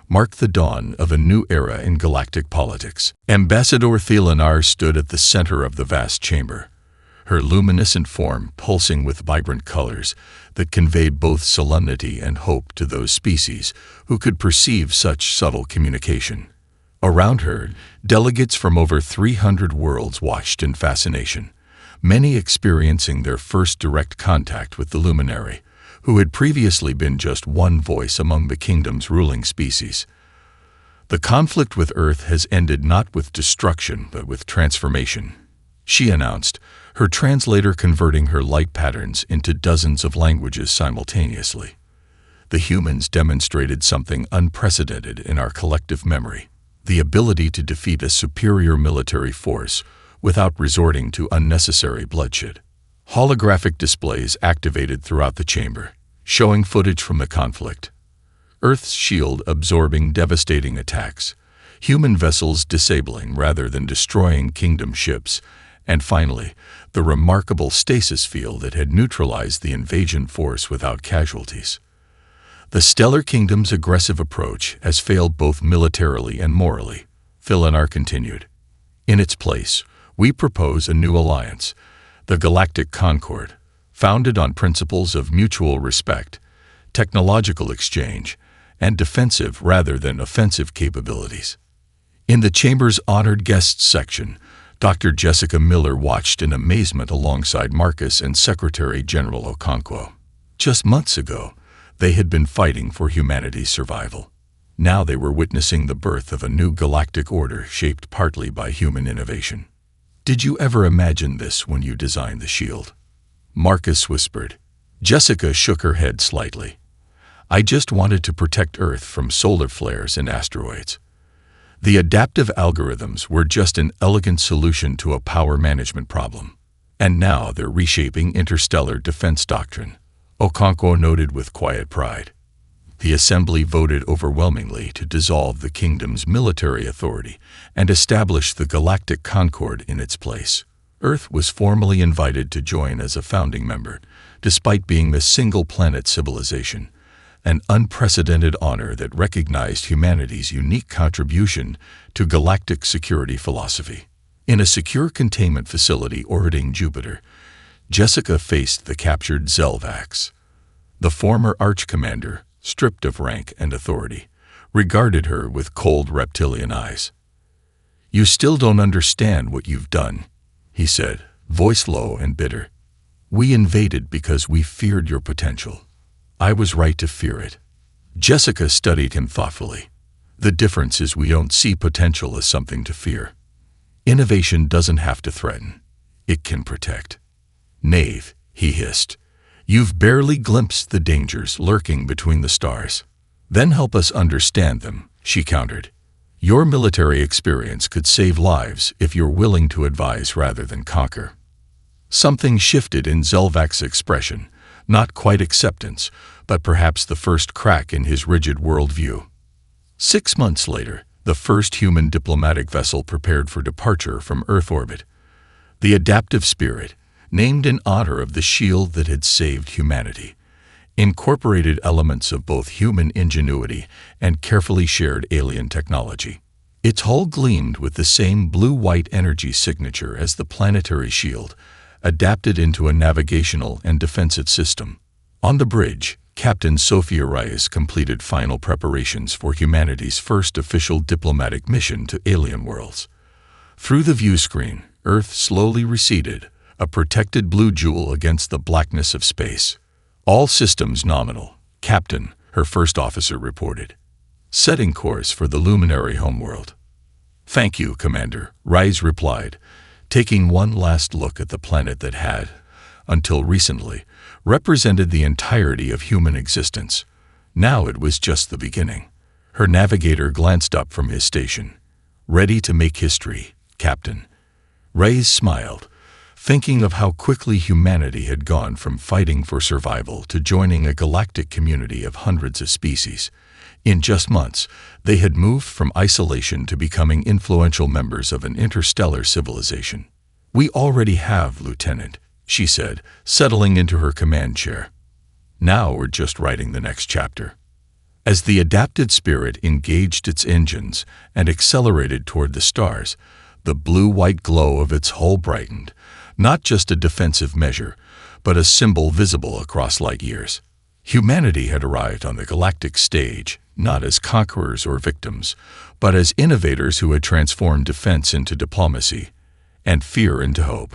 marked the dawn of a new era in galactic politics. Ambassador Thelanar stood at the center of the vast chamber, her luminescent form pulsing with vibrant colors that conveyed both solemnity and hope to those species who could perceive such subtle communication. Around her, delegates from over 300 worlds watched in fascination, many experiencing their first direct contact with the luminary, who had previously been just one voice among the Kingdom's ruling species. "The conflict with Earth has ended not with destruction but with transformation," she announced, her translator converting her light patterns into dozens of languages simultaneously. "The humans demonstrated something unprecedented in our collective memory: the ability to defeat a superior military force without resorting to unnecessary bloodshed." Holographic displays activated throughout the chamber, showing footage from the conflict. Earth's shield absorbing devastating attacks, human vessels disabling rather than destroying Kingdom ships, and finally, the remarkable stasis field that had neutralized the invasion force without casualties. The Stellar Kingdom's aggressive approach has failed both militarily and morally, Filinar continued. In its place, we propose a new alliance, the Galactic Concord, founded on principles of mutual respect, technological exchange, and defensive rather than offensive capabilities. In the Chamber's Honored Guests section, Dr. Jessica Miller watched in amazement alongside Marcus and Secretary General Okonkwo. Just months ago, they had been fighting for humanity's survival. Now they were witnessing the birth of a new galactic order shaped partly by human innovation. Did you ever imagine this when you designed the shield? Marcus whispered. Jessica shook her head slightly. I just wanted to protect Earth from solar flares and asteroids. The adaptive algorithms were just an elegant solution to a power management problem. And now they're reshaping interstellar defense doctrine, Okonkwo noted with quiet pride. The Assembly voted overwhelmingly to dissolve the kingdom's military authority and establish the Galactic Concord in its place. Earth was formally invited to join as a founding member, despite being the single-planet civilization, an unprecedented honor that recognized humanity's unique contribution to galactic security philosophy. In a secure containment facility orbiting Jupiter, Jessica faced the captured Zelvax. The former arch-commander, stripped of rank and authority, regarded her with cold reptilian eyes. You still don't understand what you've done, he said, voice low and bitter. We invaded because we feared your potential. I was right to fear it. Jessica studied him thoughtfully. The difference is we don't see potential as something to fear. Innovation doesn't have to threaten. It can protect. Knave, he hissed. You've barely glimpsed the dangers lurking between the stars. Then help us understand them, she countered. Your military experience could save lives if you're willing to advise rather than conquer. Something shifted in Zelvax's expression, not quite acceptance, but perhaps the first crack in his rigid worldview. 6 months later, the first human diplomatic vessel prepared for departure from Earth orbit. The Adaptive Spirit, named in honor of the shield that had saved humanity, incorporated elements of both human ingenuity and carefully shared alien technology. Its hull gleamed with the same blue-white energy signature as the planetary shield, adapted into a navigational and defensive system. On the bridge, Captain Sophia Reyes completed final preparations for humanity's first official diplomatic mission to alien worlds. Through the view screen, Earth slowly receded, a protected blue jewel against the blackness of space. All systems nominal, Captain, her first officer reported. Setting course for the luminary homeworld. Thank you, Commander, Reyes replied, taking one last look at the planet that had, until recently, represented the entirety of human existence. Now it was just the beginning. Her navigator glanced up from his station. Ready to make history, Captain. Reyes smiled, thinking of how quickly humanity had gone from fighting for survival to joining a galactic community of hundreds of species. In just months, they had moved from isolation to becoming influential members of an interstellar civilization. We already have, Lieutenant, she said, settling into her command chair. Now we're just writing the next chapter. As the Adapted Spirit engaged its engines and accelerated toward the stars, the blue-white glow of its hull brightened, not just a defensive measure, but a symbol visible across light years. Humanity had arrived on the galactic stage, not as conquerors or victims, but as innovators who had transformed defense into diplomacy and fear into hope.